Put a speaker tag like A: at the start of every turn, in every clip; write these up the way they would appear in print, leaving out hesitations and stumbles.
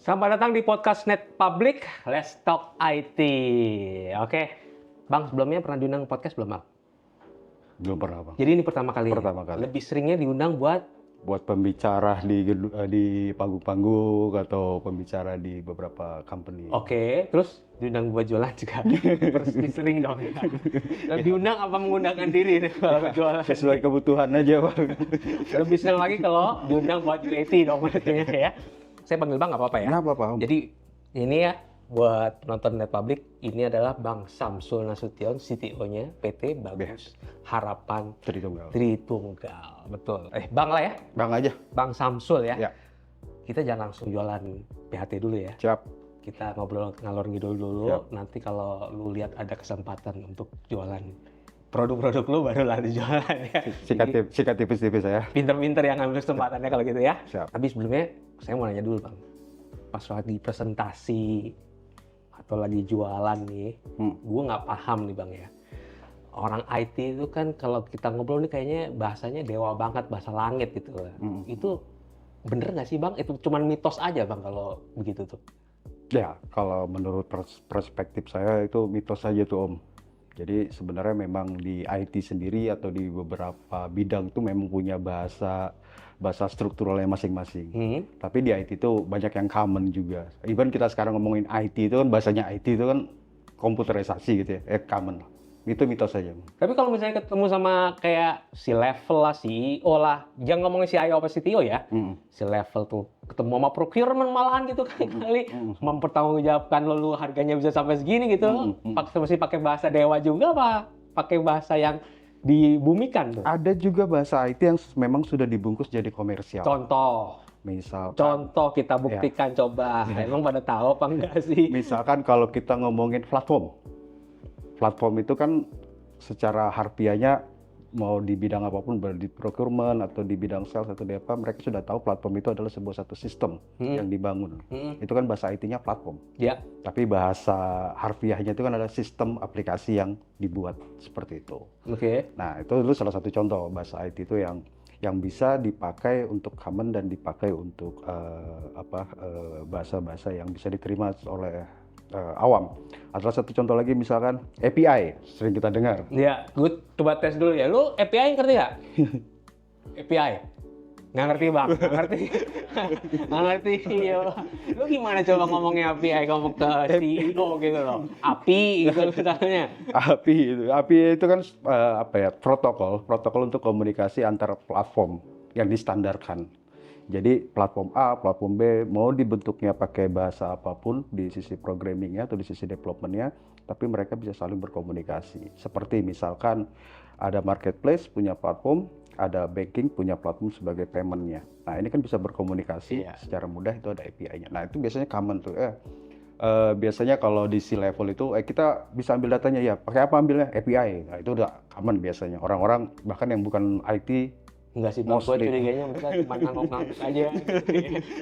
A: Selamat datang di podcast Net Public, Let's Talk IT. Oke, Bang, sebelumnya pernah diundang podcast belum, Bang?
B: Belum pernah, Bang.
A: Jadi ini pertama kali.
B: Pertama kali.
A: Lebih seringnya diundang buat
B: Pembicara di panggung-panggung atau pembicara di beberapa company.
A: Oke, terus diundang buat jualan juga. Pasti sering dong. Ya. Dan diundang apa mengundangkan diri nih kalau jualan?
B: Sesuai kebutuhan aja, Bang.
A: Lebih senang lagi kalau diundang buat UAT dong berarti ya. Saya panggil Bang nggak apa-apa ya?
B: Nggak apa-apa, Om.
A: Jadi ini ya buat penonton Net Public, ini adalah Bang Samsul Nasution, CTO-nya PT Bagus Harapan Tritunggal. Betul. Bang lah ya?
B: Bang aja.
A: Bang Samsul ya?
B: Ya.
A: Kita jangan langsung jualan PHT dulu ya.
B: Siap.
A: Kita ngobrol ngalor ngidul dulu.
B: Siap.
A: Nanti kalau lu lihat ada kesempatan untuk jualan produk-produk lu baru lah dijualan ya.
B: Sikat tipis-tipis saya.
A: Pinter-pinter yang ngambil kesempatannya kalau gitu ya.
B: Siap.
A: Tapi sebelumnya saya mau nanya dulu Bang. Pas lagi presentasi atau lagi jualan nih, gue nggak paham nih Bang ya. Orang IT itu kan kalau kita ngobrol nih kayaknya bahasanya dewa banget, bahasa langit gitu. Itu bener nggak sih Bang? Itu cuman mitos aja Bang kalau begitu tuh?
B: Ya, kalau menurut perspektif saya itu mitos aja tuh, Om. Jadi sebenarnya memang di IT sendiri atau di beberapa bidang itu memang punya bahasa strukturalnya masing-masing. Tapi di IT itu banyak yang common juga. Even kita sekarang ngomongin IT itu kan bahasanya IT itu kan komputerisasi gitu ya, common. Itu mitos saja.
A: Tapi kalau misalnya ketemu sama kayak si level lah, CEO lah, jangan ngomongin CIO apa CTO ya, si level tuh ketemu sama procurement malahan gitu kan kali, mempertanggungjawabkan lu harganya bisa sampai segini gitu, mesti pakai bahasa dewa juga apa? Pakai bahasa yang dibumikan tuh.
B: Ada juga bahasa IT yang memang sudah dibungkus jadi komersial.
A: Contoh.
B: Misal.
A: Contoh kita buktikan coba. Emang pada tahu apa enggak sih?
B: Misalkan kalau kita ngomongin platform. Platform itu kan secara harfiahnya mau di bidang apapun, di procurement atau di bidang sales atau di apa, mereka sudah tahu platform itu adalah sebuah satu sistem yang dibangun. Itu kan bahasa IT-nya platform.
A: Ya.
B: Tapi bahasa harfiahnya itu kan adalah sistem aplikasi yang dibuat seperti itu.
A: Oke.
B: Nah, itu dulu salah satu contoh bahasa IT itu yang bisa dipakai untuk common dan dipakai untuk bahasa-bahasa yang bisa diterima oleh awam. Adalah satu contoh lagi misalkan API, sering kita dengar.
A: Iya, gue coba tes dulu ya. Lu API ngerti nggak? API? Nggak ngerti Bang, nggak ngerti. Nggak ngerti, ya. Lu gimana coba ngomongnya API, ngomong ke CEO gitu loh. API gitu misalnya.
B: API itu kan protokol untuk komunikasi antar platform yang distandarkan. Jadi platform A, platform B mau dibentuknya pakai bahasa apapun di sisi programmingnya atau di sisi developmentnya, tapi mereka bisa saling berkomunikasi. Seperti misalkan ada marketplace punya platform, ada banking punya platform sebagai paymentnya. Nah ini kan bisa berkomunikasi secara mudah, itu ada API-nya. Nah itu biasanya common tuh. Biasanya kalau di C-level itu kita bisa ambil datanya ya. Pakai apa ambilnya? API. Nah itu udah common biasanya. Orang-orang bahkan yang bukan IT
A: Enggak sih Bang, gue curiganya mereka cuma ngangguk-ngangguk aja.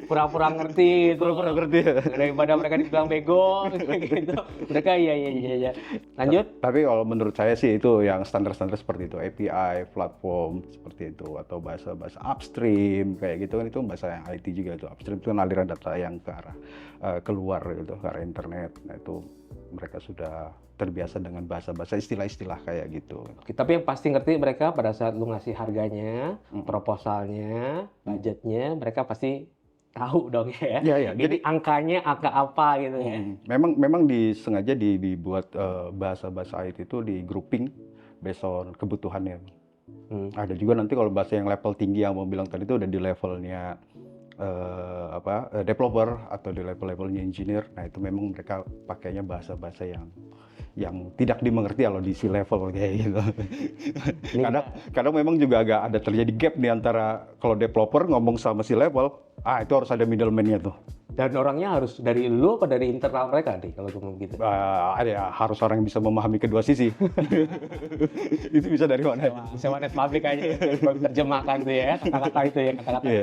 A: Pura-pura ngerti.
B: Pura-pura ngerti.
A: Daripada mereka dibilang bego gitu. Mereka iya. Lanjut.
B: Tapi kalau menurut saya sih itu yang standar-standar seperti itu. API, platform, seperti itu. Atau bahasa-bahasa upstream, kayak gitu kan. Itu bahasa yang IT juga itu. Upstream itu kan aliran data yang ke arah keluar gitu, ke arah internet. Nah itu mereka sudah terbiasa dengan bahasa-bahasa istilah-istilah kayak gitu.
A: Tapi yang pasti ngerti mereka pada saat lu ngasih harganya, proposalnya, budgetnya, mereka pasti tahu dong ya.
B: Iya.
A: Jadi angkanya angka apa gitu ya.
B: Memang disengaja dibuat bahasa-bahasa IT itu di grouping based on kebutuhannya. Ada juga nanti kalau bahasa yang level tinggi yang mau bilang tadi itu udah di levelnya developer atau di levelnya engineer. Nah itu memang mereka pakainya bahasa-bahasa yang tidak dimengerti kalau di C-level kayak gitu. Kadang memang juga agak ada terjadi gap nih antara kalau developer ngomong sama C-level, itu harus ada middleman-nya tuh.
A: Dan orangnya harus dari lu apa dari internal mereka nih kalau ngomong gitu?
B: Harus orang yang bisa memahami kedua sisi. Itu bisa dari mana?
A: Sewa Net Public aja, terjemahkan tuh ya kata-kata itu ya,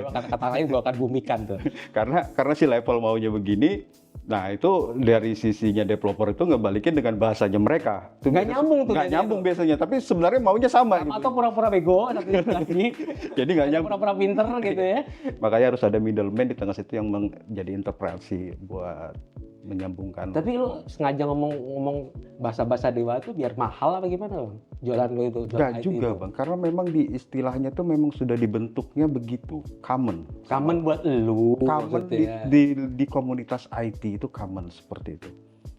A: kata-kata lain gua akan bumikan tuh.
B: Karena si level maunya begini, Nah itu dari sisinya developer itu ngebalikin dengan bahasanya mereka.
A: Nggak nyambung tuh.
B: Nggak nyambung biasanya, tapi sebenarnya maunya sama.
A: Atau pura-pura bego satu lagi.
B: Jadi nggak nyambung.
A: Pura-pura pinter gitu ya.
B: Makanya harus ada middleman di tengah situ yang menjadi interpretasi buat menyambungkan.
A: Tapi lu sengaja ngomong bahasa-bahasa dewa itu biar mahal apa gimana bang? Jualan lu itu?
B: Enggak juga itu, bang, karena memang di istilahnya tuh memang sudah dibentuknya begitu, common.
A: Common buat lu.
B: Common di komunitas IT itu common seperti itu.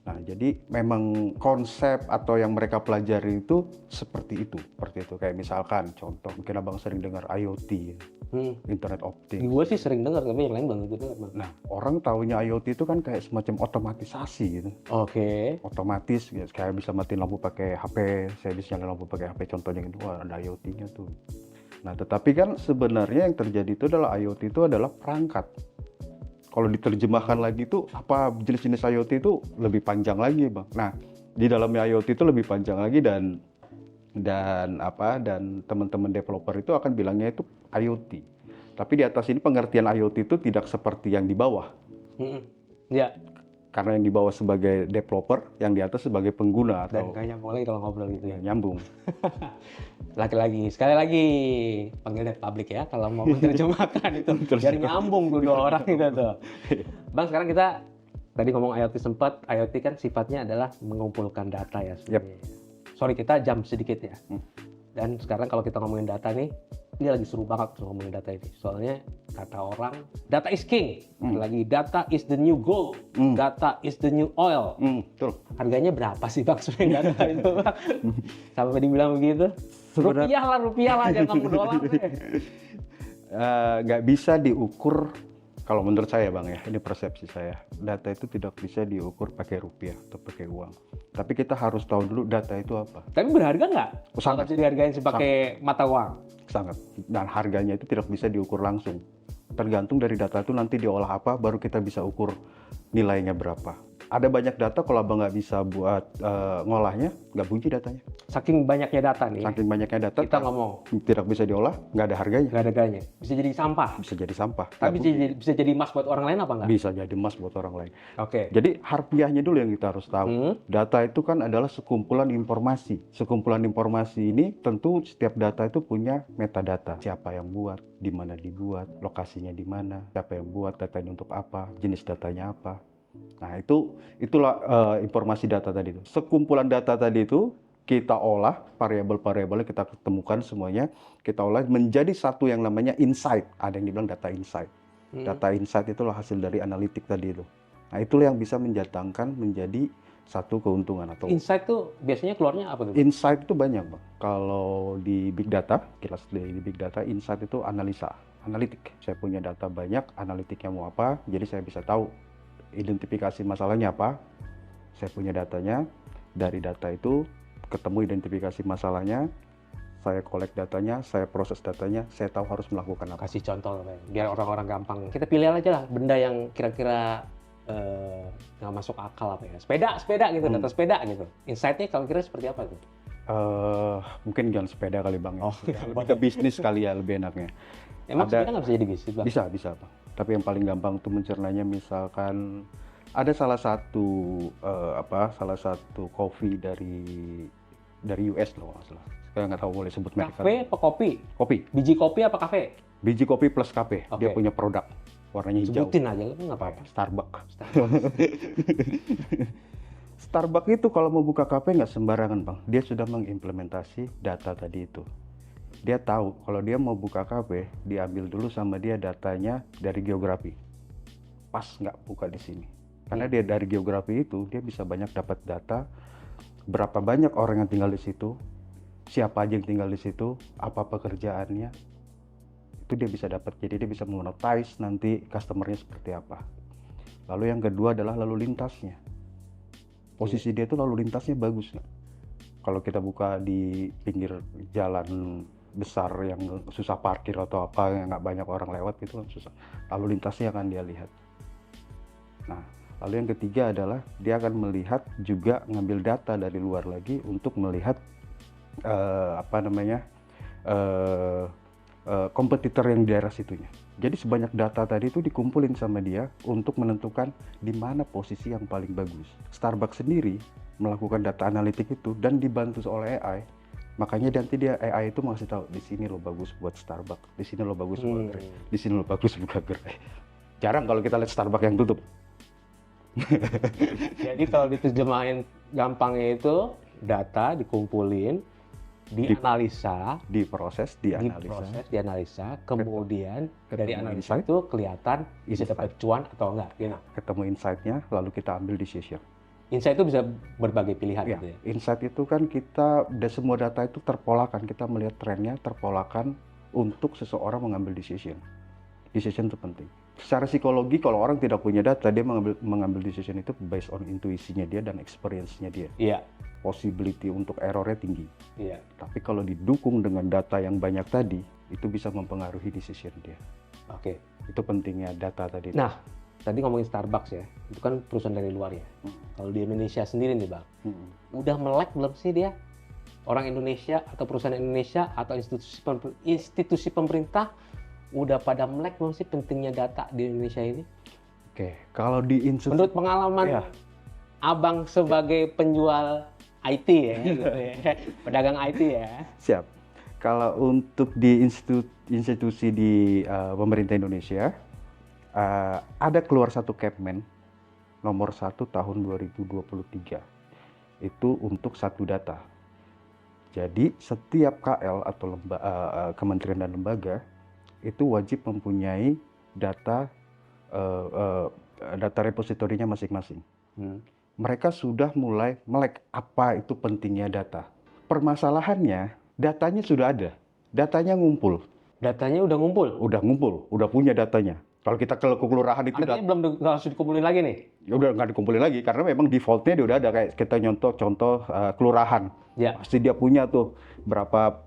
B: Nah, jadi memang konsep atau yang mereka pelajari itu seperti itu. Kayak misalkan contoh, mungkin abang sering dengar IoT, Internet of Things.
A: Gue sih sering dengar, tapi yang lain belum gitu dengar.
B: Nah, orang taunya IoT itu kan kayak semacam otomatisasi gitu.
A: Oke.
B: Otomatis, ya, kayak bisa matiin lampu pakai HP, saya bisa nyalain lampu pakai HP, contohnya gitu, ada IoT-nya tuh. Nah, tetapi kan sebenarnya yang terjadi itu adalah IoT itu adalah perangkat. Kalau diterjemahkan lagi itu apa jenis-jenis IoT itu lebih panjang lagi, bang. Nah, di dalamnya IoT itu lebih panjang lagi dan teman-teman developer itu akan bilangnya itu IoT. Tapi di atas ini pengertian IoT itu tidak seperti yang di bawah.
A: Ya.
B: Karena yang di bawah sebagai developer, yang di atas sebagai pengguna.
A: Dan nggak nyambung lagi kalau ngobrol gitu ya.
B: Nyambung.
A: Lagi-lagi, sekali lagi panggil Dev Public ya kalau mau menerjemahkan itu biar nyambung tuh dua orang itu tuh. Bang, sekarang kita tadi ngomong IoT sempat, IoT kan sifatnya adalah mengumpulkan data ya sebenarnya.
B: Yep.
A: Sorry kita jump sedikit ya. Dan sekarang kalau kita ngomongin data nih, ini lagi seru banget ngomongin data ini. Soalnya kata orang, data is king. Lagi data is the new gold. Data is the new oil.
B: Betul.
A: Harganya berapa sih bang sebenarnya data itu bang? Sampai dibilang begitu? Rupiah lah, jangan ngomong dolar.
B: Nggak bisa diukur. Kalau menurut saya bang ya, ini persepsi saya. Data itu tidak bisa diukur pakai rupiah atau pakai uang. Tapi kita harus tahu dulu data itu apa.
A: Tapi berharga nggak?
B: Sangat.
A: Bisa dihargain sebagai mata uang?
B: Sangat. Dan harganya itu tidak bisa diukur langsung. Tergantung dari data itu nanti diolah apa, baru kita bisa ukur nilainya berapa. Ada banyak data, kalau abang nggak bisa buat ngolahnya, nggak bunyi datanya.
A: Saking banyaknya data nih.
B: Saking banyaknya data,
A: kita ngomong
B: tidak bisa diolah, nggak ada harganya.
A: Nggak ada harganya. Bisa jadi sampah.
B: Bisa jadi sampah.
A: Tapi bisa jadi emas buat orang lain apa nggak?
B: Bisa jadi emas buat orang lain.
A: Oke.
B: Jadi harfiahnya dulu yang kita harus tahu. Data itu kan adalah sekumpulan informasi. Sekumpulan informasi ini tentu setiap data itu punya metadata. Siapa yang buat, di mana dibuat, lokasinya di mana, siapa yang buat, data ini untuk apa, jenis datanya apa. Nah itulah informasi data tadi itu. Sekumpulan data tadi itu kita olah, variabel-variabelnya kita ketemukan semuanya, kita olah menjadi satu yang namanya insight. Ada yang dibilang data insight. Data insight itulah hasil dari analitik tadi itu. Nah itulah yang bisa mendatangkan menjadi satu keuntungan. Atau
A: insight tuh biasanya keluarnya apa tuh?
B: Insight itu banyak bang. Kalau di big data, kilas di big data, insight itu analisa, analitik. Saya punya data banyak, analitiknya mau apa, jadi saya bisa tahu identifikasi masalahnya apa. Saya punya datanya, dari data itu ketemu identifikasi masalahnya, saya collect datanya, saya proses datanya, saya tahu harus melakukan apa.
A: Kasih contoh biar orang-orang gampang. Kita pilih aja lah benda yang kira-kira nggak masuk akal apa ya. Sepeda gitu, data sepeda gitu. Insight-nya kalau kira seperti apa tuh?
B: Mungkin jangan sepeda kali bang. Lebih ke bisnis kali ya, lebih enaknya.
A: Emang sepeda nggak bisa jadi bisnis bang?
B: Bisa bang. Tapi yang paling gampang untuk mencernanya misalkan ada salah satu kopi dari US loh masalah. Sekarang nggak tahu boleh sebut merek.
A: Kafe apa kopi?
B: Kopi.
A: Biji kopi apa kafe?
B: Biji kopi plus kafe.
A: Okay.
B: Dia punya produk warnanya hijau.
A: Sebutin aja nggak apa-apa.
B: Starbucks. Starbucks itu kalau mau buka kafe nggak sembarangan bang. Dia sudah mengimplementasi data tadi itu. Dia tahu kalau dia mau buka kafe, diambil dulu sama dia datanya dari geografi. Pas nggak buka di sini. Karena dia dari geografi itu, dia bisa banyak dapat data berapa banyak orang yang tinggal di situ, siapa aja yang tinggal di situ, apa pekerjaannya. Itu dia bisa dapat. Jadi dia bisa monetize nanti customer-nya seperti apa. Lalu yang kedua adalah lalu lintasnya. Posisi dia tuh lalu lintasnya bagus nggak? Kalau kita buka di pinggir jalan besar yang susah parkir atau apa, yang nggak banyak orang lewat itu kan susah. Lalu lintasnya akan dia lihat. Nah, lalu yang ketiga adalah dia akan melihat juga ngambil data dari luar lagi untuk melihat kompetitor yang di daerah situnya. Jadi sebanyak data tadi itu dikumpulin sama dia untuk menentukan di mana posisi yang paling bagus. Starbucks sendiri melakukan data analitik itu dan dibantu oleh AI. Makanya nanti dia AI itu masih tahu di sini lo bagus buat Starbucks, di sini lo bagus buat Grab, di sini lo bagus buat Grab. Jarang kalau kita lihat Starbucks yang tutup.
A: Jadi kalau diterjemahin gampangnya itu data dikumpulin, dianalisa,
B: diproses,
A: dianalisa, kemudian dari
B: ketemu
A: analisa
B: insight.
A: itu kelihatan bisa dapat cuan atau enggak, gitu.
B: Ketemu insight-nya, lalu kita ambil decision.
A: Insight itu bisa berbagai pilihan
B: Ya,
A: gitu ya.
B: insight itu kan semua data itu terpolakan, kita melihat trennya terpolakan untuk seseorang mengambil decision. Decision itu penting. Secara psikologi kalau orang tidak punya data, dia mengambil decision itu based on intuisinya dia dan experience-nya dia.
A: Iya.
B: Possibility untuk errornya tinggi.
A: Iya.
B: Tapi kalau didukung dengan data yang banyak tadi, itu bisa mempengaruhi decision dia.
A: Oke.
B: Itu pentingnya data tadi.
A: Nah, tadi ngomongin Starbucks ya, itu kan perusahaan dari luar ya. Kalau di Indonesia sendiri nih Bang, udah melek belum sih dia? Orang Indonesia atau perusahaan Indonesia atau institusi pemerintah udah pada melek belum sih pentingnya data di Indonesia ini?
B: Oke, kalau di
A: Menurut pengalaman
B: Ya.
A: Abang sebagai penjual IT ya, gitu ya. Pedagang IT ya.
B: Siap. Kalau untuk di institusi di pemerintah Indonesia, ada keluar satu Kepmen nomor 1 tahun 2023. Itu untuk satu data. Jadi setiap KL atau kementerian dan lembaga itu wajib mempunyai data data repositorinya masing-masing. Mereka sudah mulai melek apa itu pentingnya data. Permasalahannya, datanya sudah ada, datanya ngumpul.
A: Datanya udah ngumpul.
B: Udah punya datanya. Kalau kita ke kelurahan itu
A: Artinya belum nggak harus dikumpulin lagi nih?
B: ya udah nggak dikumpulin lagi karena memang defaultnya dia udah ada, kayak kita contoh kelurahan.
A: Ya.
B: Pasti dia punya tuh berapa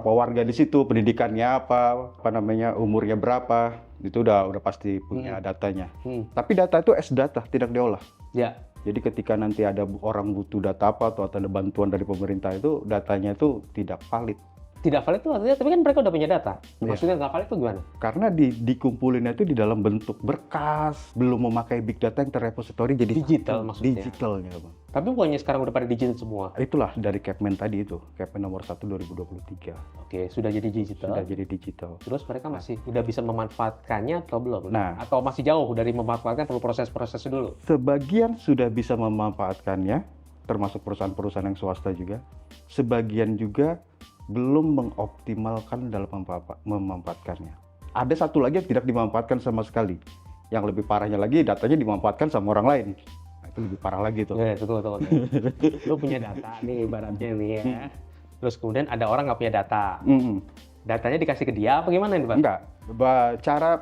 B: warga di situ, pendidikannya apa namanya, umurnya berapa, itu udah pasti punya datanya. Tapi data itu as data, tidak diolah.
A: Ya.
B: Jadi ketika nanti ada orang butuh data apa atau ada bantuan dari pemerintah itu datanya itu tidak valid.
A: Tidak valid itu artinya, tapi kan mereka udah punya data. Maksudnya nggak valid itu gimana?
B: Karena dikumpulinnya itu di dalam bentuk berkas, belum memakai big data yang terrepository jadi
A: Digital
B: satu.
A: maksudnya.
B: Digitalnya, Bang.
A: Tapi bukannya sekarang udah pada digital semua?
B: Itulah dari Kepmen tadi itu, Kepmen nomor 1 2023.
A: Oke, sudah jadi digital.
B: Sudah jadi digital.
A: Terus mereka masih udah bisa memanfaatkannya atau belum?
B: Nah.
A: Atau masih jauh dari memanfaatkan, perlu proses-proses dulu?
B: Sebagian sudah bisa memanfaatkannya, termasuk perusahaan-perusahaan yang swasta juga. Sebagian juga belum mengoptimalkan dalam memanfaatkannya. Ada satu lagi yang tidak dimanfaatkan sama sekali. Yang lebih parahnya lagi, datanya dimanfaatkan sama orang lain. Nah, itu lebih parah lagi tuh.
A: Ya, tunggu. Lu punya data nih ibaratnya nih ya. Terus kemudian ada orang nggak punya data. Datanya dikasih ke dia apa gimana nih Pak?
B: Enggak.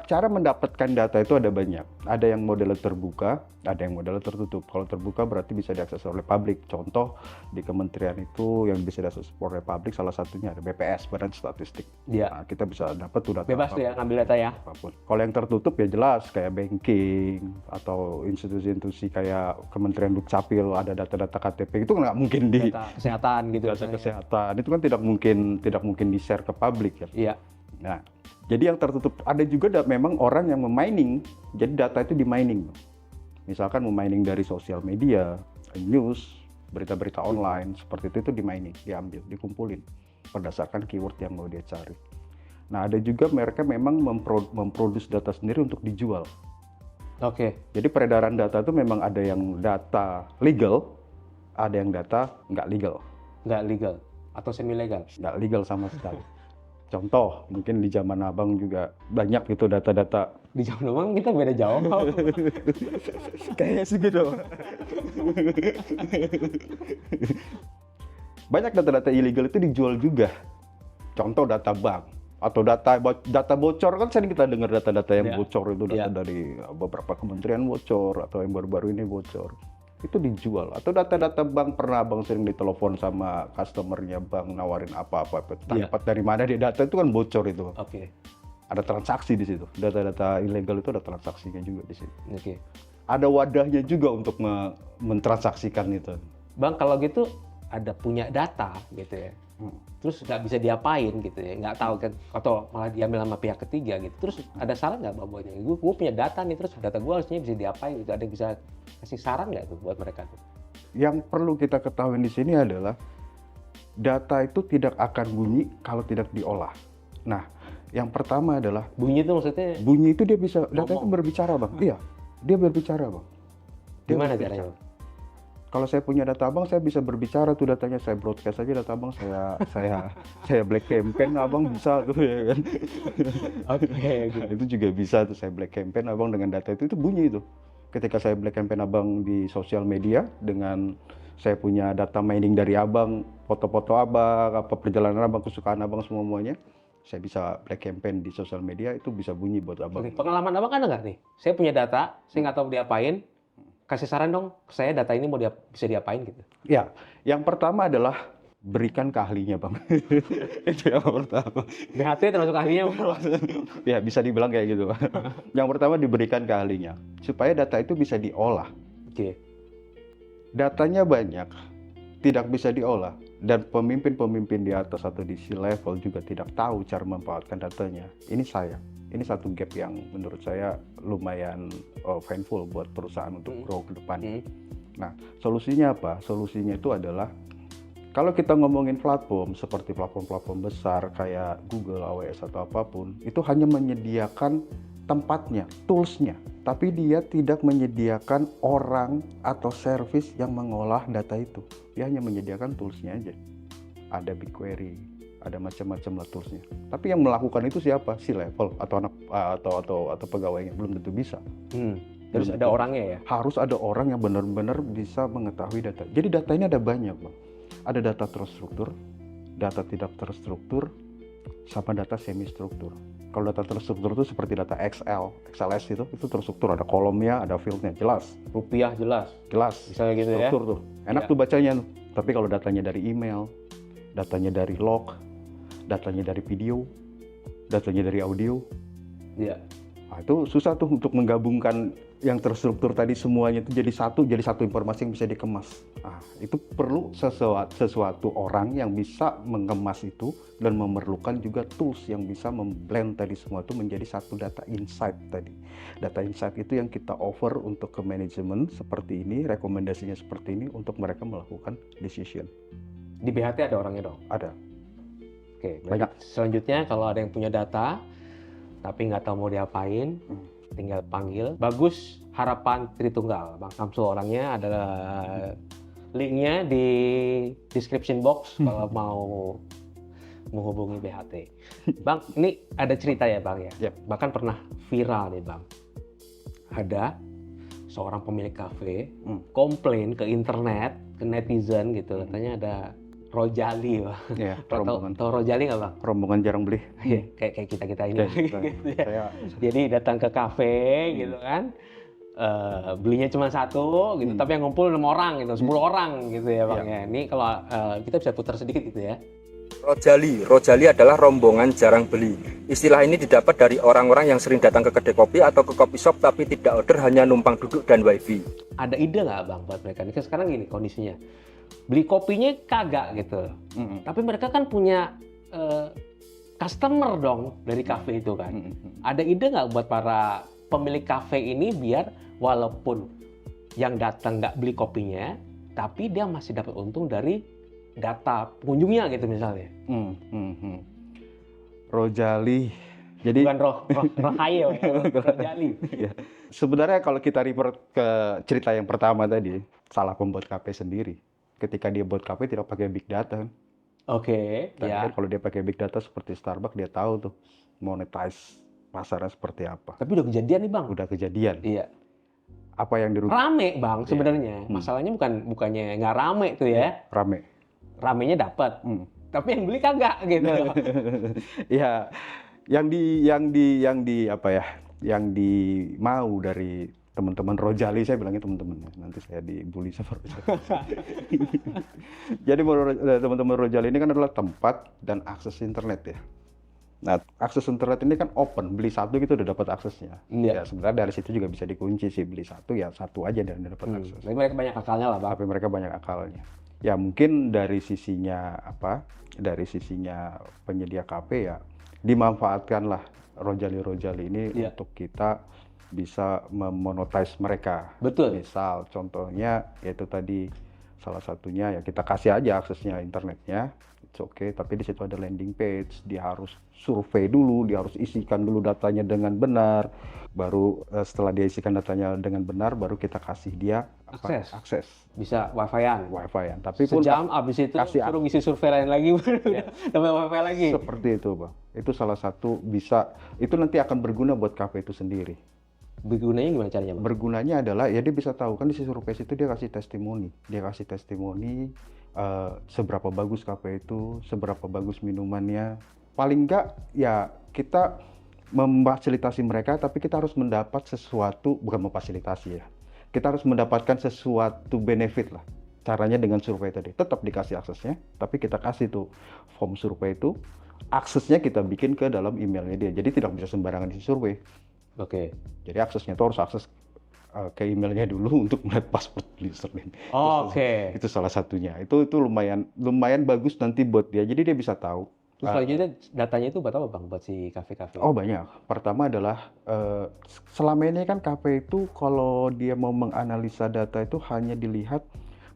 B: Cara mendapatkan data itu ada banyak. Ada yang modelnya terbuka, ada yang modelnya tertutup. Kalau terbuka berarti bisa diakses oleh publik. Contoh di kementerian itu yang bisa diakses oleh publik salah satunya ada BPS, Badan Statistik.
A: Iya.
B: Nah, kita bisa dapat tuh data.
A: Bebas tuh ya ngambil data ya.
B: Apapun. Kalau yang tertutup ya jelas kayak banking atau institusi-institusi kayak Kementerian Dukcapil ada data-data KTP itu nggak mungkin di
A: Data kesehatan gitu.
B: data kesehatan itu kan tidak mungkin di-share ke publik ya.
A: Iya.
B: Nah, jadi yang tertutup ada juga memang orang yang memining, jadi data itu di-mining. Misalkan memining dari sosial media, news, berita-berita online, seperti itu di-mining, diambil, dikumpulin berdasarkan keyword yang mau dia cari. Nah, ada juga mereka memang memproduksi data sendiri untuk dijual.
A: Oke.
B: Jadi peredaran data itu memang ada yang data legal, ada yang data nggak legal.
A: Nggak legal atau semi legal?
B: Nggak legal sama sekali. Contoh, mungkin di zaman abang juga banyak gitu data-data.
A: Di zaman abang kita beda jauh.
B: Kayaknya sih gitu. Banyak data-data ilegal itu dijual juga. Contoh data bank atau data bocor, kan sering kita dengar data-data yang bocor itu data dari beberapa kementerian bocor atau yang baru-baru ini bocor. Itu dijual. Atau data-data bank, pernah abang sering ditelepon sama customernya bank nawarin apa-apa, dapat dari mana dia data itu kan bocor itu.
A: Oke.
B: Ada transaksi di situ. Data-data ilegal itu ada transaksinya juga di situ.
A: Oke.
B: Ada wadahnya juga untuk mentransaksikan itu.
A: Bang, kalau gitu ada punya data gitu ya. terus nggak bisa diapain gitu ya, nggak tahu kan, atau malah diambil sama pihak ketiga gitu. Terus ada saran nggak Bang buatnya? Gue punya data nih, terus data gue harusnya bisa diapain gitu. Ada yang bisa kasih saran nggak tuh buat mereka tuh?
B: Yang perlu kita ketahui di sini adalah data itu tidak akan bunyi kalau tidak diolah. Nah, yang pertama adalah
A: Bunyi itu maksudnya
B: bunyi itu dia bisa, data itu
A: ngomong.
B: berbicara Bang. Iya, dia berbicara Bang. Dia
A: Gimana
B: berbicara.
A: caranya?
B: Kalau saya punya data Abang, saya bisa berbicara tuh datanya, saya broadcast aja data Abang, saya black campaign, Abang bisa tuh ya kan.
A: Oke,
B: Nah, itu juga bisa tuh saya black campaign Abang dengan data itu bunyi itu. Ketika saya black campaign Abang di sosial media dengan saya punya data mining dari Abang, foto-foto Abang, apa perjalanan Abang, kesukaan Abang semuanya, saya bisa black campaign di sosial media, itu bisa bunyi buat Abang.
A: Oke, pengalaman Abang ada nggak nih? Saya punya data, saya nggak tahu diapain. Kasih saran dong, saya data ini bisa diapain gitu.
B: Ya, yang pertama adalah berikan ke ahlinya Bang. Itu yang pertama.
A: BHT termasuk ahlinya.
B: Ya, bisa dibilang kayak gitu Bang. Yang pertama diberikan ke ahlinya, supaya data itu bisa diolah.
A: Oke.
B: Datanya banyak, tidak bisa diolah, dan pemimpin-pemimpin di atas atau di C-level juga tidak tahu cara memanfaatkan datanya. Ini satu gap yang menurut saya lumayan painful buat perusahaan untuk grow ke depan. Nah, solusinya apa? Solusinya itu adalah kalau kita ngomongin platform seperti platform-platform besar kayak Google, AWS atau apapun, itu hanya menyediakan tempatnya, toolsnya, tapi dia tidak menyediakan orang atau service yang mengolah data itu. Dia hanya menyediakan toolsnya aja. Ada BigQuery, ada macam-macam lah toolsnya. Tapi yang melakukan itu siapa? C-level atau anak atau pegawainya, belum tentu bisa.
A: Terus ada orangnya ya?
B: Harus ada orang yang benar-benar bisa mengetahui data. Jadi data ini ada banyak Bang. Ada data terstruktur, data tidak terstruktur, sama data semi struktur. Kalau data terstruktur itu seperti data XLS itu terstruktur, ada kolomnya, ada fieldnya, jelas.
A: Rupiah jelas. Misalnya gitu ya.
B: Struktur tuh. Enak tuh bacanya. Tapi kalau datanya dari email, datanya dari log, datanya dari video, datanya dari audio,
A: Iya.
B: nah, itu susah tuh untuk menggabungkan yang terstruktur tadi semuanya itu jadi satu informasi yang bisa dikemas. Nah, itu perlu sesuatu orang yang bisa mengemas itu dan memerlukan juga tools yang bisa memblend tadi semua itu menjadi satu data insight tadi. Data insight itu yang kita offer untuk ke manajemen seperti ini, rekomendasinya seperti ini untuk mereka melakukan decision.
A: Di BHT ada orangnya dong?
B: Ada.
A: Oke,
B: Banyak.
A: Selanjutnya kalau ada yang punya data tapi nggak tahu mau diapain, tinggal panggil. Bagus Harapan Tritunggal. Bang Samsul orangnya, adalah linknya di description box kalau mau menghubungi BHT. Bang, ini ada cerita ya Bang ya?
B: Yep.
A: Bahkan pernah viral nih Bang. Ada seorang pemilik kafe komplain ke internet, ke netizen gitu, katanya ada Rojali, Bang.
B: Ya,
A: Tahu Rojali nggak Bang?
B: rombongan jarang beli.
A: Kayak kita ini. Gitu ya.
B: Saya
A: Jadi datang ke kafe gitu kan, belinya cuma satu gitu, tapi yang ngumpul 6 orang gitu, 10 orang gitu ya Bang ya. Ini kalau kita bisa putar sedikit gitu ya.
C: Rojali adalah rombongan jarang beli. Istilah ini didapat dari orang-orang yang sering datang ke kedai kopi atau ke kopi shop tapi tidak order, hanya numpang duduk dan wifi.
A: Ada ide nggak Bang buat mereka? Ini kan sekarang gini kondisinya, beli kopinya kagak gitu, tapi mereka kan punya customer dong dari kafe itu kan. Ada ide nggak buat para pemilik kafe ini biar walaupun yang datang nggak beli kopinya, tapi dia masih dapat untung dari data pengunjungnya gitu misalnya?
B: Rojali. Jadi
A: Bukan rohayo ya, Rojali.
B: ya. Sebenarnya kalau kita refer ke cerita yang pertama tadi, salah pembuat kafe sendiri. Ketika dia buat kafe tidak pakai big data.
A: Oke,
B: Dan
A: ya.
B: kan kalau dia pakai big data seperti Starbucks, dia tahu tuh monetize pasarnya seperti apa.
A: Tapi udah kejadian nih Bang.
B: Udah kejadian.
A: Iya.
B: Apa yang dirugikan?
A: Rame Bang sebenarnya. Masalahnya bukannya nggak rame tuh ya.
B: Rame.
A: Ramenya dapat. Tapi yang beli kagak gitu.
B: Ya, yang dimau dari teman-teman Rojali, saya bilangnya teman-teman, nanti saya dibully sama Rojali. Jadi teman-teman Rojali ini kan adalah tempat dan akses internet ya. Nah, akses internet ini kan open, beli satu gitu udah dapat aksesnya.
A: Iya.
B: Ya sebenarnya dari situ juga bisa dikunci sih, beli satu ya satu aja dan dapat akses.
A: Tapi mereka banyak akalnya lah Bang.
B: Tapi mereka banyak akalnya. Ya mungkin dari sisinya apa? Dari sisinya penyedia kafe ya dimanfaatkanlah Rojali ini
A: Iya.
B: untuk kita bisa memonetize mereka.
A: Betul.
B: Misal contohnya yaitu tadi salah satunya ya kita kasih aja aksesnya internetnya. It's okay, tapi di situ ada landing page, dia harus survei dulu, dia harus isikan dulu datanya dengan benar. Baru setelah dia isikan datanya dengan benar, baru kita kasih dia akses.
A: Bisa wifi-an.
B: Wifi-an. Tapi pun
A: Sejam abis itu
B: kasih
A: suruh ngisi survei lain lagi, dapat wifi lagi.
B: seperti itu, Bang. Itu salah satu bisa, itu nanti akan berguna buat kafe itu sendiri.
A: Bergunanya gimana caranya, Bang?
B: Bergunanya adalah ya dia bisa tahu kan di survei itu dia kasih testimoni. Seberapa bagus kafe itu, seberapa bagus minumannya. Paling enggak ya kita memfasilitasi mereka, tapi kita harus mendapat sesuatu, bukan memfasilitasi ya. Kita harus mendapatkan sesuatu benefit lah. Caranya dengan survei tadi. Tetap dikasih aksesnya, tapi kita kasih tuh form survei itu, aksesnya kita bikin ke dalam emailnya dia. Jadi tidak bisa sembarangan isi survei.
A: Oke.
B: Jadi aksesnya itu harus akses ke emailnya dulu untuk melihat password username.
A: Oke.
B: Itu salah satunya. Itu lumayan bagus nanti buat dia. Jadi dia bisa tahu.
A: Terus selanjutnya datanya itu buat apa, Bang? Buat si kafe-kafe?
B: Oh banyak. Pertama adalah selama ini kan kafe itu kalau dia mau menganalisa data itu hanya dilihat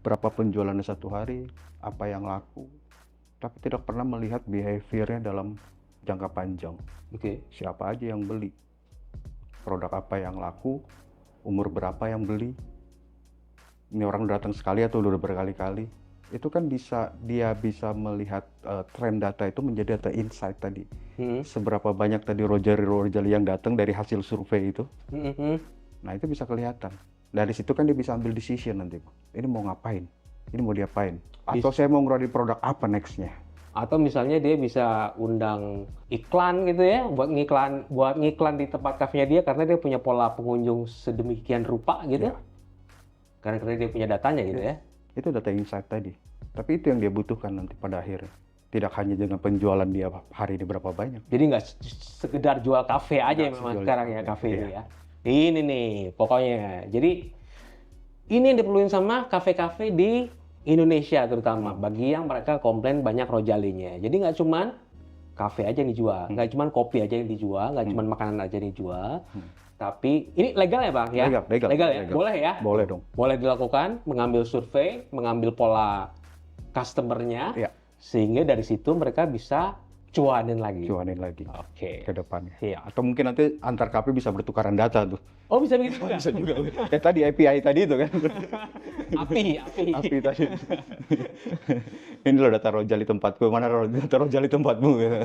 B: berapa penjualannya satu hari, apa yang laku, tapi tidak pernah melihat behaviornya dalam jangka panjang.
A: Oke.
B: Siapa aja yang beli, produk apa yang laku, umur berapa yang beli, ini orang datang sekali atau udah berkali-kali. Itu kan dia bisa melihat tren data itu menjadi data insight tadi. Seberapa banyak tadi Rojali yang datang dari hasil survei itu. Nah itu bisa kelihatan. Dari situ kan dia bisa ambil decision nanti. Ini mau ngapain? Ini mau diapain? Atau saya mau ngeluarin produk apa nextnya?
A: Atau misalnya dia bisa undang iklan gitu ya, buat ngiklan di tempat kafenya dia karena dia punya pola pengunjung sedemikian rupa gitu.
B: Ya.
A: Karena dia punya datanya gitu ya.
B: Itu data insight tadi. Tapi itu yang dia butuhkan nanti pada akhirnya. Tidak hanya dengan penjualan dia hari ini berapa banyak.
A: Jadi nggak sekedar jual kafe aja
B: Nggak
A: memang
B: sejual
A: sekarang ya
B: kafe,
A: kafe
B: iya.
A: ini ya. Ini nih pokoknya. Jadi ini yang diperluin sama kafe-kafe di Indonesia terutama. Bagi yang mereka komplain banyak Rojalinya. Jadi nggak cuman kafe aja yang dijual, nggak cuman kopi aja yang dijual, nggak cuman makanan aja yang dijual. Tapi ini legal ya, Bang ya?
B: Legal
A: ya? Boleh ya?
B: Boleh dong.
A: Boleh dilakukan, mengambil survei, mengambil pola customer-nya,
B: Iya.
A: sehingga dari situ mereka bisa cuanin lagi.
B: Ke depannya.
A: Iya.
B: Atau mungkin nanti antar kafe bisa bertukaran data tuh.
A: Oh bisa begitu juga?
B: Bisa juga. Tadi API tadi itu kan.
A: Api.
B: Tadi. Ini loh data Rojali tempatku, mana data Rojali tempatmu gitu.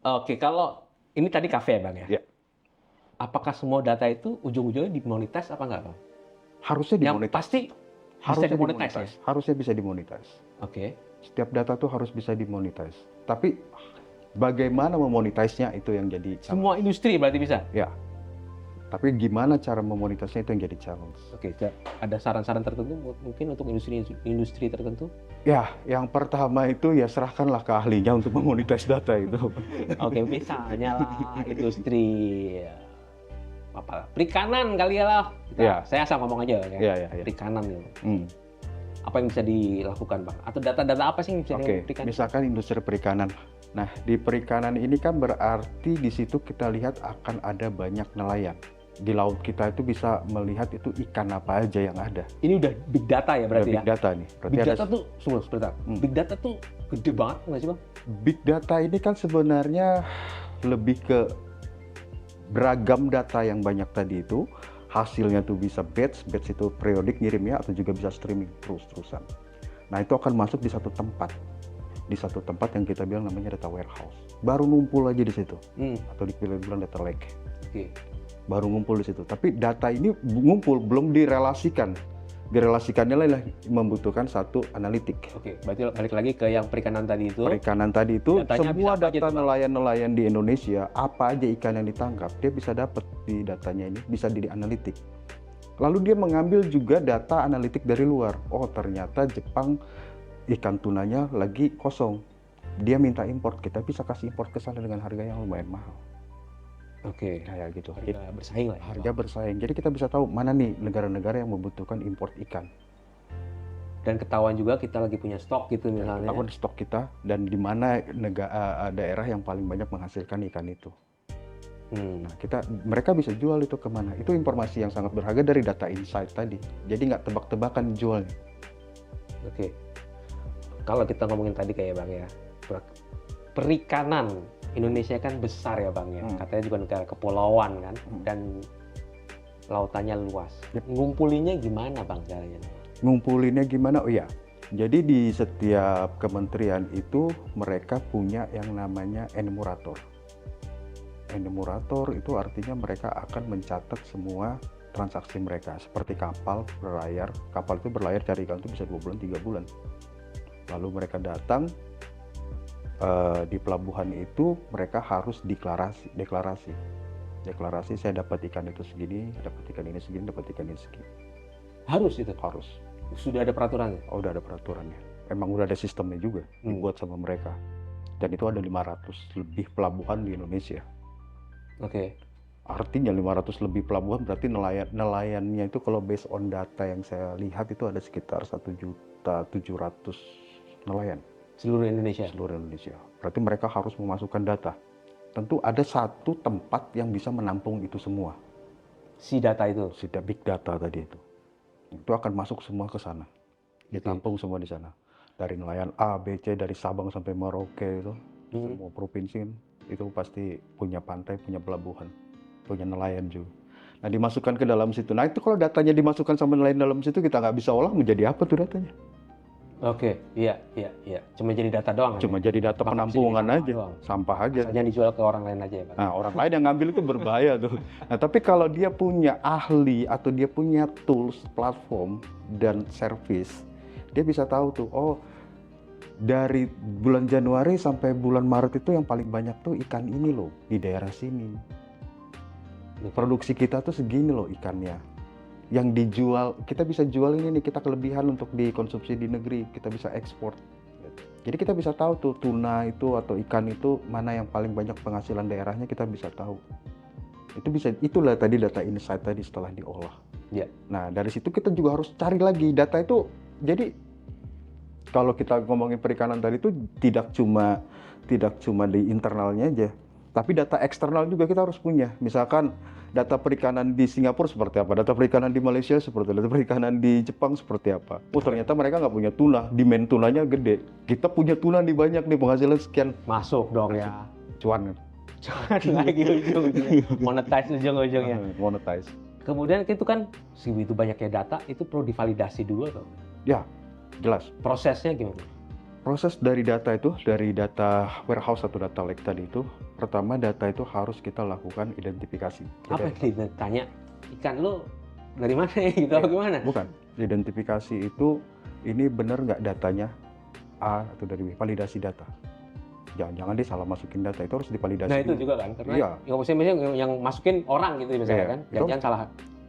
A: Oke, kalau ini tadi kafe ya, Bang ya?
B: Ya.
A: Apakah semua data itu ujung-ujungnya dimonetize apa enggak, Bang?
B: Harusnya
A: Yang
B: dimonetize.
A: pasti bisa
B: Harusnya
A: dimonetize ya?
B: Harusnya bisa dimonetize.
A: Oke.
B: Setiap data tuh harus bisa dimonetize. Tapi bagaimana memonetize-nya itu yang jadi challenge.
A: Semua industri berarti bisa?
B: Ya. Tapi gimana cara memonetize-nya itu yang jadi challenge.
A: Oke, ada saran-saran tertentu mungkin untuk industri tertentu?
B: Ya, yang pertama itu ya serahkanlah ke ahlinya untuk memonetize data itu.
A: Oke, misalnya lah industri apa? Perikanan kali ya lah.
B: Ya.
A: Saya asal ngomong aja ya.
B: Ya.
A: Perikanan gitu. Apa yang bisa dilakukan, Bang? Atau data-data apa sih yang bisa
B: Oke, misalkan industri perikanan. Nah, di perikanan ini kan berarti di situ kita lihat akan ada banyak nelayan. Di laut kita itu bisa melihat itu ikan apa aja yang ada.
A: Ini udah big data ya berarti
B: Big data nih. Berarti
A: big
B: ada
A: data tuh, sebentar. Big data tuh gede banget nggak sih, Bang?
B: Big data ini kan sebenarnya lebih ke beragam data yang banyak tadi itu. Hasilnya tuh bisa batch itu periodik ngirimnya atau juga bisa streaming terus-terusan. Nah itu akan masuk di satu tempat. Di satu tempat yang kita bilang namanya data warehouse. Baru ngumpul aja di situ. Atau bilang data lake.
A: Oke.
B: Baru ngumpul di situ. Tapi data ini ngumpul belum direlasikan. Direlasikannya lah membutuhkan satu analitik.
A: Oke, berarti balik lagi ke yang perikanan tadi itu.
B: Perikanan tadi itu
A: Datanya
B: semua
A: bisa apa aja
B: data
A: tuh,
B: nelayan-nelayan di Indonesia, apa aja ikan yang ditangkap, dia bisa dapat di datanya ini, bisa di analitik. Lalu dia mengambil juga data analitik dari luar. Oh, ternyata Jepang ikan tunanya lagi kosong. Dia minta import, kita bisa kasih import ke sana dengan harga yang lumayan mahal.
A: Oke,
B: Kayak gitu.
A: harga bersaing lah.
B: Harga bersaing. Jadi kita bisa tahu mana nih negara-negara yang membutuhkan import ikan.
A: Dan ketahuan juga kita lagi punya stok gitu misalnya.
B: Ketahuan stok kita dan di mana daerah yang paling banyak menghasilkan ikan itu. Nah, mereka bisa jual itu kemana? Itu informasi yang sangat berharga dari data insight tadi. Jadi nggak tebak-tebakan jualnya.
A: Oke. Kalau kita ngomongin tadi kayak Bang ya, perikanan Indonesia kan besar ya Bang ya. Katanya juga negara kepulauan kan, dan lautannya luas. Ngumpulinnya gimana Bang caranya?
B: Ngumpulinnya gimana? Oh iya. Jadi di setiap kementerian itu mereka punya yang namanya enumerator. Enumerator itu artinya mereka akan mencatat semua transaksi mereka. Seperti kapal berlayar. Kapal itu berlayar cari ikan itu bisa 2 bulan, 3 bulan. Lalu mereka datang di pelabuhan itu, mereka harus deklarasi. Deklarasi saya dapat ikan itu segini, dapat ikan ini segini, dapat ikan ini segini.
A: Harus itu?
B: Harus.
A: Sudah ada peraturannya?
B: Oh, udah ada peraturannya. Emang udah ada sistemnya juga dibuat sama mereka. Dan itu ada 500 lebih pelabuhan di Indonesia.
A: Oke.
B: Artinya 500 lebih pelabuhan berarti nelayannya itu kalau based on data yang saya lihat itu ada sekitar 1.700.000 nelayan.
A: Seluruh Indonesia?
B: Seluruh Indonesia. Berarti mereka harus memasukkan data. Tentu ada satu tempat yang bisa menampung itu semua.
A: Si data itu?
B: Si big data tadi itu. Itu akan masuk semua ke sana. Ditampung semua di sana. Dari nelayan A, B, C, dari Sabang sampai Merauke itu. Semua provinsi itu pasti punya pantai, punya pelabuhan, punya nelayan juga. Nah, dimasukkan ke dalam situ. Nah, itu kalau datanya dimasukkan sama nelayan dalam situ, kita nggak bisa olah menjadi apa tuh datanya.
A: Oke, iya. Cuma jadi data doang.
B: Cuma jadi data penampungan aja,
A: doang.
B: Sampah aja.
A: Hanya dijual ke orang lain aja ya Pak?
B: Nah, orang lain yang ngambil itu berbahaya tuh. Nah, tapi kalau dia punya ahli atau dia punya tools, platform, dan service, dia bisa tahu tuh, oh dari bulan Januari sampai bulan Maret itu yang paling banyak tuh ikan ini loh, di daerah sini. Produksi kita tuh segini loh ikannya. Yang dijual, kita bisa jual ini nih, kita kelebihan untuk dikonsumsi di negeri, kita bisa ekspor. Jadi kita bisa tahu tuh tuna itu atau ikan itu mana yang paling banyak penghasilan daerahnya, kita bisa tahu. Itulah tadi data insight tadi setelah diolah.
A: Ya.
B: Nah, dari situ kita juga harus cari lagi data itu. Jadi kalau kita ngomongin perikanan tadi itu tidak cuma di internalnya aja, tapi data eksternal juga kita harus punya. Misalkan data perikanan di Singapura seperti apa, data perikanan di Malaysia seperti apa, data perikanan di Jepang seperti apa. Oh, ternyata mereka nggak punya tuna, demand tunanya gede. Kita punya tuna nih banyak nih, penghasilan sekian.
A: Masuk dong ya.
B: Cuan.
A: Cuan lagi ujung-ujungnya. Monetize ujung-ujungnya.
B: Monetize.
A: Kemudian itu kan segitu banyaknya data, itu perlu divalidasi dulu atau?
B: Ya, jelas.
A: Prosesnya gimana?
B: Proses dari data itu, dari data warehouse atau data lake tadi itu, pertama data itu harus kita lakukan identifikasi.
A: Apa yang ditanya? Ikan lo dari mana ya gitu apa gimana?
B: Bukan. Identifikasi itu, ini benar nggak datanya A atau dari B, validasi data. Jangan dia salah masukin data, itu harus divalidasi.
A: Nah itu juga kan, karena
B: iya.
A: yang masukin orang gitu misalnya kan, jangan salah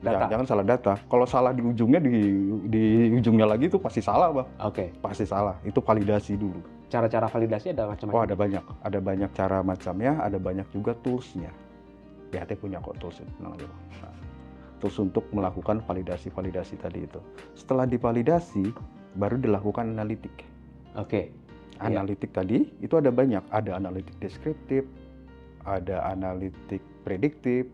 A: data.
B: Jangan salah data. Kalau salah di ujungnya, di ujungnya lagi itu pasti salah, Bang.
A: Oke.
B: Pasti salah. Itu validasi dulu.
A: Cara-cara validasi ada macam-macam?
B: Oh, ada banyak. Ada banyak cara macamnya, ada banyak juga toolsnya. BHT punya kok tools itu. Nah, tools untuk melakukan validasi tadi itu. Setelah divalidasi, baru dilakukan analitik.
A: Oke.
B: Analitik tadi itu ada banyak. Ada analitik deskriptif, ada analitik prediktif,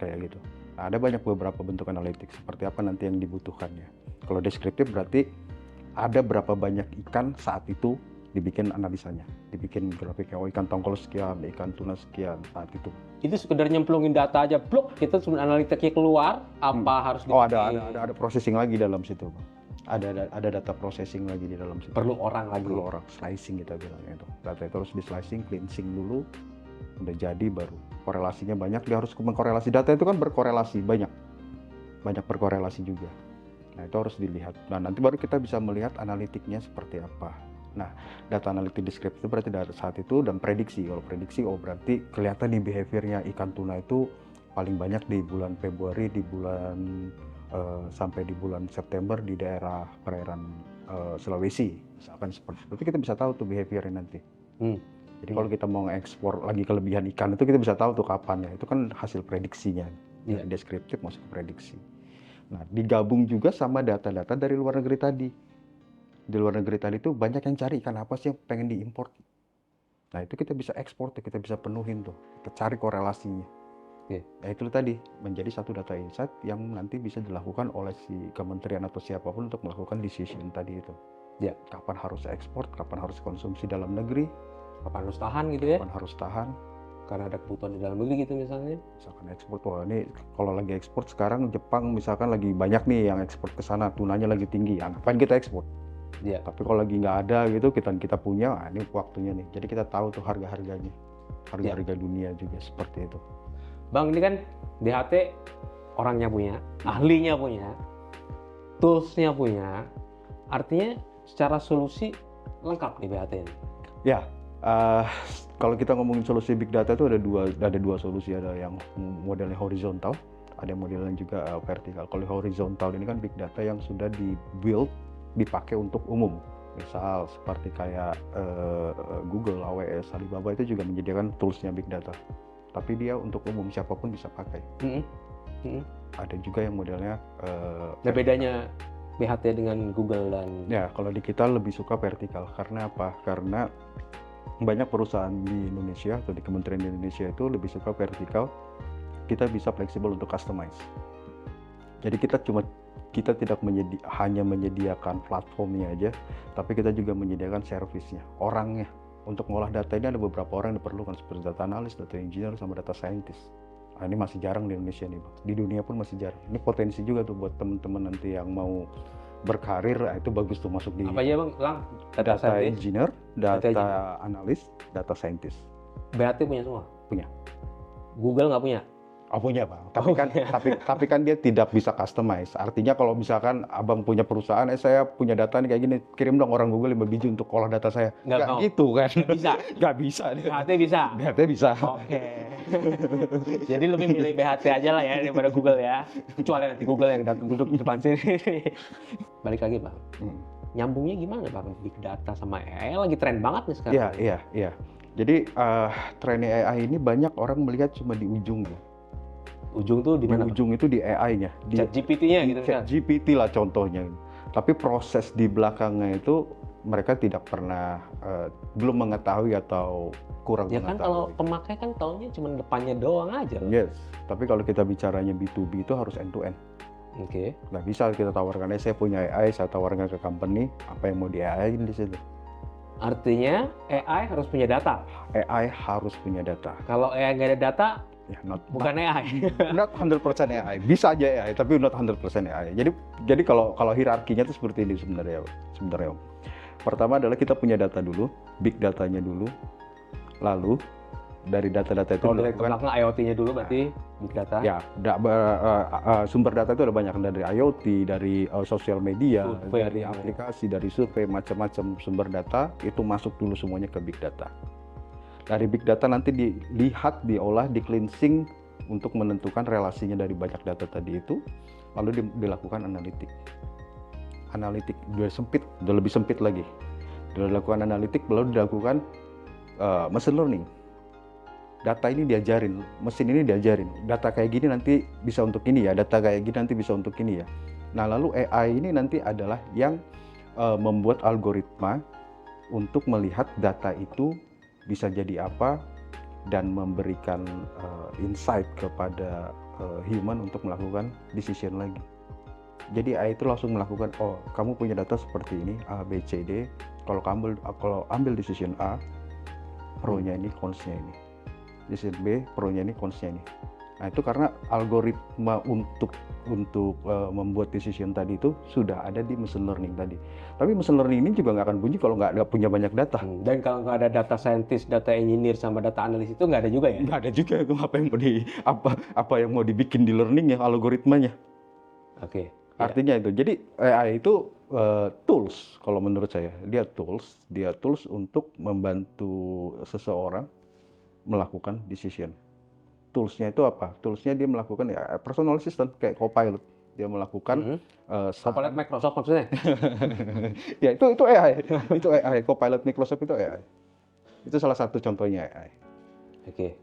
B: kayak gitu. Nah, ada banyak beberapa bentuk analitik, seperti apa nanti yang dibutuhkannya. Kalau deskriptif berarti ada berapa banyak ikan saat itu, dibikin analisanya, dibikin grafiknya, oh ikan tongkol sekian, ikan tuna sekian saat itu.
A: Itu sekedar nyemplungin data aja, blok, kita sebenarnya analitiknya keluar, apa harus
B: dibikin? Oh, ada processing lagi dalam situ, Bang. Ada data processing lagi di dalam situ.
A: Perlu orang lagi?
B: Perlu orang, slicing kita bilangnya itu. Data itu harus di slicing, cleansing dulu, udah jadi baru korelasinya banyak, dia harus mengkorelasi. Data itu kan berkorelasi, banyak berkorelasi juga. Nah, itu harus dilihat. Nah, nanti baru kita bisa melihat analitiknya seperti apa. Nah, data analitik deskriptif itu berarti dari saat itu, dan prediksi. Kalau prediksi, oh berarti kelihatan nih behaviornya ikan tuna itu paling banyak di bulan Februari, sampai di bulan September di daerah perairan Sulawesi, misalkan seperti itu. Berarti kita bisa tahu tuh behaviornya nanti. Jadi kalau kita mau ekspor lagi kelebihan ikan itu kita bisa tahu tuh kapan ya. Itu kan hasil prediksinya. Deskriptif masuk ke prediksi. Nah, digabung juga sama data-data dari luar negeri tadi. Di luar negeri tadi tuh banyak yang cari ikan apa sih yang pengen diimpor. Nah, itu kita bisa ekspor, kita bisa penuhin tuh. Kita cari korelasinya.
A: Oke.
B: Ya itu tadi menjadi satu data insight yang nanti bisa dilakukan oleh si kementerian atau siapapun untuk melakukan decision tadi itu.
A: Ya.
B: Kapan harus ekspor, kapan harus konsumsi dalam negeri,
A: Kapan harus tahan gitu ya?
B: kapan harus tahan.
A: Karena ada kebutuhan di dalam negeri gitu misalnya.
B: Misalkan ekspor, wah ini kalau lagi ekspor sekarang Jepang misalkan lagi banyak nih yang ekspor ke sana, tunanya lagi tinggi, ya ngapain kita ekspor?
A: Iya.
B: Tapi kalau lagi nggak ada gitu, kita punya, ini waktunya nih. Jadi kita tahu tuh harga-harganya, harga-harga dunia juga seperti itu.
A: Bang, ini kan BHT orangnya punya, ahlinya punya, toolsnya punya, artinya secara solusi lengkap nih BHT ini.
B: Ya, kalau kita ngomongin solusi big data itu ada dua solusi, ada yang modelnya horizontal, ada yang modelnya juga vertikal. Kalau horizontal ini kan big data yang sudah dibuild, dipakai untuk umum. Misal seperti kayak Google, AWS, Alibaba itu juga menyediakan toolsnya big data. Tapi dia untuk umum, siapapun bisa pakai. Ada juga yang modelnya
A: Nah, bedanya BHT dengan Google dan...
B: Ya, kalau di kita lebih suka vertikal. Karena apa? Karena banyak perusahaan di Indonesia atau di kementerian di Indonesia itu lebih suka vertikal. Kita bisa fleksibel untuk customize. Jadi kita tidak hanya menyediakan platformnya aja, tapi kita juga menyediakan servisnya, orangnya. Untuk mengolah data ini ada beberapa orang yang diperlukan, seperti data analis, data engineer, sama data scientist. Nah, ini masih jarang di Indonesia nih, Bang. Di dunia pun masih jarang. Ini potensi juga tuh buat teman-teman nanti yang mau berkarir, itu bagus tuh masuk di
A: Apa aja Bang?
B: data
A: scientist?
B: engineer, data analis, data scientist.
A: BHT punya semua?
B: Punya.
A: Google nggak punya?
B: Oh punya Bang, tapi kan dia tidak bisa customize. Artinya kalau misalkan abang punya perusahaan, saya punya data nih kayak gini, kirim dong orang Google 5 biji untuk olah data saya. Nggak gitu kan?
A: Bisa?
B: Nggak bisa.
A: BHT bisa?
B: BHT bisa.
A: Oke. Jadi lebih milih BHT aja lah ya daripada Google ya. Kecuali nanti Google yang datang duduk di depan sini. Balik lagi Bang. Nyambungnya gimana Bang? Big data sama AI lagi tren banget nih sekarang.
B: Iya. Jadi tren AI ini banyak orang melihat cuma di ujungnya.
A: Ujung tuh di mana?
B: Ujung itu di AI-nya, di
A: ChatGPT-nya gitu kan.
B: ChatGPT lah contohnya. Tapi proses di belakangnya itu mereka tidak pernah belum mengetahui atau kurang
A: Ya
B: mengetahui.
A: kan kalau pemakai kan taunya cuma depannya doang aja.
B: Yes, tapi kalau kita bicaranya B2B itu harus end to end.
A: Oke.
B: Nggak bisa kita tawarkan, saya punya AI, saya tawarkan ke company, apa yang mau di AI di situ.
A: Artinya AI harus punya data.
B: AI harus punya data.
A: Kalau AI nggak ada data,
B: Ya,
A: bukan AI.
B: not 100% AI. Bisa aja AI, tapi not 100% AI. Jadi kalau hierarkinya itu seperti ini sebenarnya. Om. Pertama adalah kita punya data dulu, big datanya dulu. Lalu dari data-data itu
A: Kalau dari belakang IoT-nya dulu berarti big data.
B: Ya, sumber data itu ada banyak, dari IoT, dari sosial media,
A: Survei,
B: dari aplikasi, dari survei, macam-macam sumber data itu masuk dulu semuanya ke big data. Dari big data nanti dilihat, diolah, di-cleansing untuk menentukan relasinya dari banyak data tadi itu, lalu dilakukan analitik. Analitik udah lebih sempit lagi. Dilakukan analitik, lalu dilakukan machine learning. Data ini diajarin, mesin ini diajarin. Data kayak gini nanti bisa untuk ini ya, data kayak gini nanti bisa untuk ini ya. Nah, lalu AI ini nanti adalah yang membuat algoritma untuk melihat data itu bisa jadi apa dan memberikan insight kepada human untuk melakukan decision lagi. Jadi AI itu langsung melakukan, oh kamu punya data seperti ini A, B, C, D. Kalau ambil decision A, pro-nya ini, cons-nya ini. Decision B, pro-nya ini, cons-nya ini. Nah itu karena algoritma untuk membuat decision tadi itu sudah ada di machine learning tadi. Tapi machine learning ini juga nggak akan bunyi kalau nggak punya banyak data.
A: Dan kalau nggak ada data scientist, data engineer, sama data analis itu nggak ada juga ya?
B: Nggak ada juga itu apa yang mau dibikin di learning ya, algoritmanya.
A: Oke.
B: Artinya itu. Jadi AI itu tools kalau menurut saya. Dia tools untuk membantu seseorang melakukan decision. Toolsnya itu apa? Toolsnya dia melakukan ya personal assistant kayak Copilot. Dia melakukan
A: Copilot Microsoft maksudnya?
B: Ya itu AI. Itu AI. Copilot Microsoft itu AI. Itu salah satu contohnya AI.
A: Oke.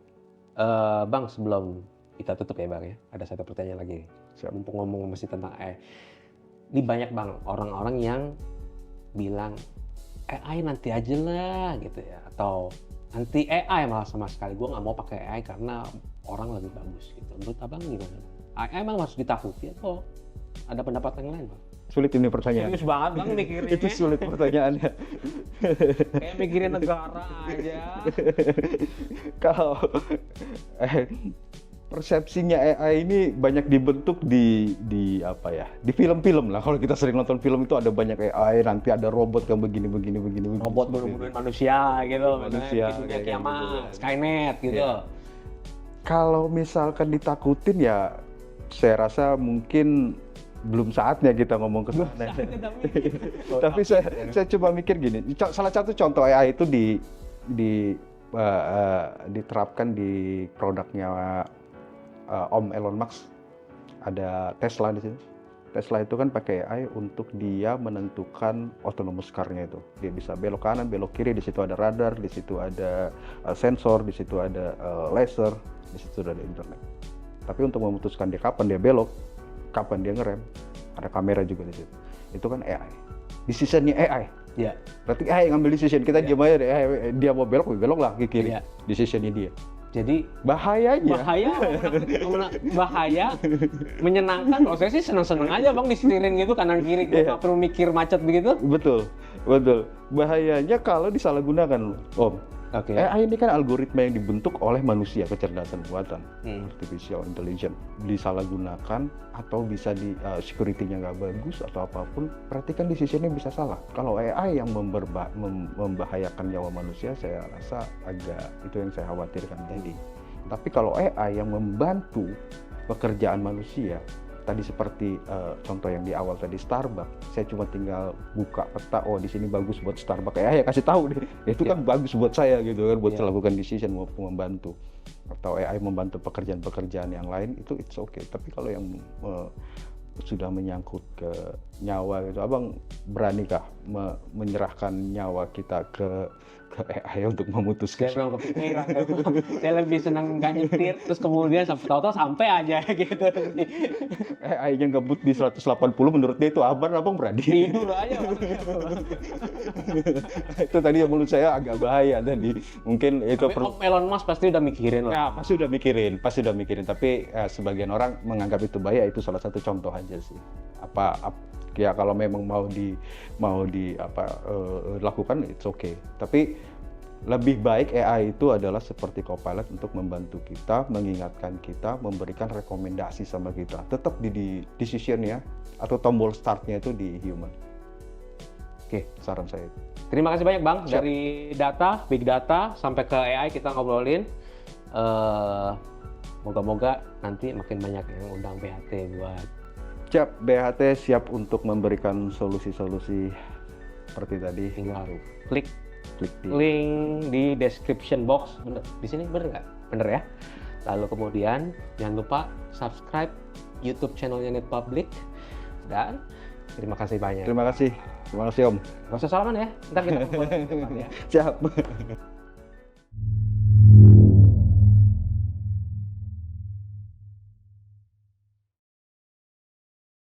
A: Bang, sebelum kita tutup ya Bang ya. Ada satu pertanyaan lagi.
B: Siap.
A: Mumpung ngomong masih tentang AI. Ini banyak Bang orang-orang yang bilang AI nanti aja lah gitu ya. Atau anti AI malah sama sekali. Gue nggak mau pakai AI karena orang lebih bagus gitu. Menurut Abang gimana? AI emang harus ditakuti atau ada pendapat yang lain Bang?
B: Sulit ini pertanyaan.
A: Serius banget Bang mikirinnya.
B: Itu sulit pertanyaannya.
A: Kayak mikirin negara aja.
B: Kalau persepsinya AI ini banyak dibentuk di apa ya? Di film-film lah. Kalau kita sering nonton film itu ada banyak AI, nanti ada robot yang begini.
A: Robot bunuh-bunuhin manusia gitu.
B: Manusia,
A: Dunia
B: kayak
A: kiamat,
B: gitu.
A: Skynet gitu.
B: Iya. Kalau misalkan ditakutin ya, saya rasa mungkin belum saatnya kita ngomong ke sana. Tapi saya coba mikir gini. Salah satu contoh AI itu diterapkan di produknya Om Elon Musk. Ada Tesla di sini. Tesla itu kan pakai AI untuk dia menentukan autonomous car-nya itu. Dia bisa belok kanan, belok kiri, di situ ada radar, di situ ada sensor, di situ ada laser, di situ ada internet. Tapi untuk memutuskan dia kapan dia belok, kapan dia ngerem, ada kamera juga di situ. Itu kan AI. Decision-nya AI.
A: Iya.
B: Berarti AI yang ngambil decision. Kita diam aja deh. Dia mau belok lah ke kiri.
A: Iya.
B: Decision-nya dia.
A: Jadi
B: Bahayanya.
A: bahaya, menyenangkan. Kalau saya sih senang-senang aja Bang disetirin gitu kanan kiri, nggak perlu mikir macet begitu.
B: Betul. Bahayanya kalau disalahgunakan, Om.
A: Oke.
B: AI ini kan algoritma yang dibentuk oleh manusia, kecerdasan buatan, artificial intelligence. Disalahgunakan atau bisa di security-nya nggak bagus atau apapun, berarti kan decision-nya bisa salah. Kalau AI yang membahayakan nyawa manusia, saya rasa itu yang saya khawatirkan tadi. Tapi kalau AI yang membantu pekerjaan manusia, tadi seperti contoh yang di awal tadi Starbucks, saya cuma tinggal buka peta, oh di sini bagus buat Starbucks, ya kasih tahu deh, itu kan bagus buat saya gitu kan, buat melakukan decision, mau membantu. Atau AI membantu pekerjaan-pekerjaan yang lain, itu it's okay. Tapi kalau yang sudah menyangkut ke nyawa gitu, Abang beranikah menyerahkan nyawa kita ke AI untuk memutuskan?
A: Saya belum kepikiran. Saya lebih senang nggak nyetir, terus kemudian tahu-tahu sampai aja gitu.
B: AI-nya ngebut di 180, menurut dia itu abang berani.
A: Tidur aja.
B: Itu tadi yang menurut saya agak bahaya tadi. Mungkin itu
A: Om Elon Musk pasti udah mikirin lah.
B: Ya, pasti udah mikirin. Tapi sebagian orang menganggap itu bahaya, itu salah satu contoh aja sih. Ya kalau memang mau lakukan, it's okay. Tapi lebih baik AI itu adalah seperti co-pilot untuk membantu kita, mengingatkan kita, memberikan rekomendasi sama kita. Tetap di decision-nya atau tombol start-nya itu di human. Oke, saran saya.
A: Terima kasih banyak Bang.
B: Siap.
A: Dari data, big data sampai ke AI kita ngobrolin. Moga-moga nanti makin banyak yang undang BHT buat.
B: Siap, BHT siap untuk memberikan solusi-solusi seperti tadi.
A: Tinggal klik
B: di
A: link di description box. Bener, di sini bener nggak? Bener ya. Lalu kemudian jangan lupa subscribe YouTube channelnya Net Public. Dan terima kasih banyak.
B: Terima kasih Om.
A: Gak usah salaman ya. Ntar kita ngobrol. Ya.
B: Siap.